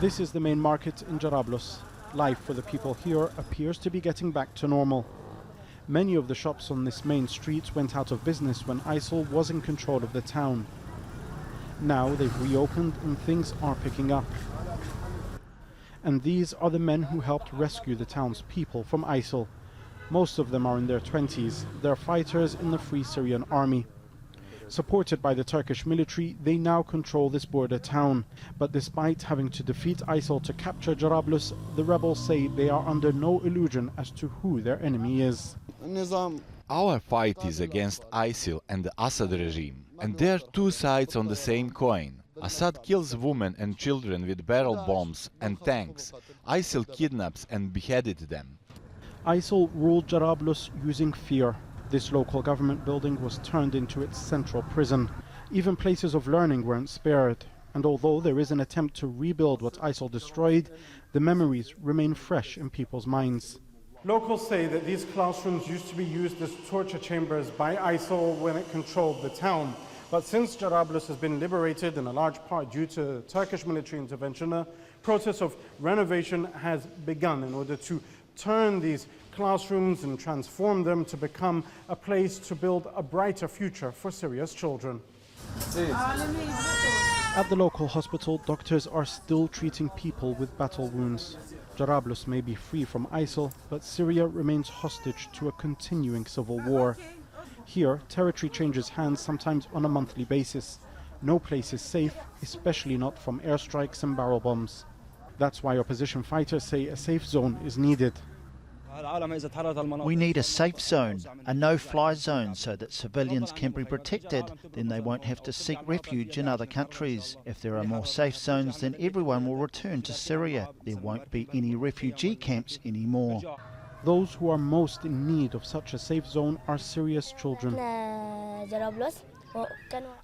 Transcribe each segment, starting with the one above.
This is the main market in Jarablus. Life for the people here appears to be getting back to normal. Many of the shops on this main street went out of business when ISIL was in control of the town. Now they've reopened and things are picking up. And these are the men who helped rescue the town's people from ISIL. Most of them are in their 20s. They're fighters in the Free Syrian Army. Supported by the Turkish military, they now control this border town. But despite having to defeat ISIL to capture Jarablus, the rebels say they are under no illusion as to who their enemy is. Our fight is against ISIL and the Assad regime, and there are two sides on the same coin. Assad kills women and children with barrel bombs and tanks. ISIL kidnaps and beheaded them. ISIL ruled Jarablus using fear. This local government building was turned into its central prison. Even places of learning weren't spared. And although there is an attempt to rebuild what ISIL destroyed, the memories remain fresh in people's minds. Locals say that these classrooms used to be used as torture chambers by ISIL when it controlled the town. But since Jarablus has been liberated, in a large part due to Turkish military intervention, a process of renovation has begun in order to turn these classrooms and transform them to become a place to build a brighter future for Syria's children. At the local hospital, doctors are still treating people with battle wounds. Jarablus may be free from ISIL, but Syria remains hostage to a continuing civil war. Here, territory changes hands sometimes on a monthly basis. No place is safe, especially not from airstrikes and barrel bombs. That's why opposition fighters say a safe zone is needed. We need a safe zone, a no-fly zone, so that civilians can be protected. Then they won't have to seek refuge in other countries. If there are more safe zones, then everyone will return to Syria. There won't be any refugee camps anymore. Those who are most in need of such a safe zone are Syria's children.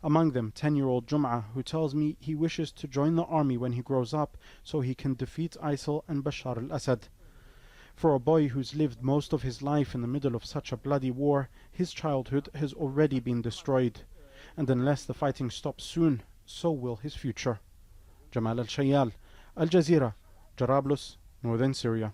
Among them, 10-year-old Jum'a, who tells me he wishes to join the army when he grows up so he can defeat ISIL and Bashar al-Assad. For a boy who's lived most of his life in the middle of such a bloody war, his childhood has already been destroyed. And unless the fighting stops soon, so will his future. Jamal Elshayyal, Al Jazeera, Jarablus, Northern Syria.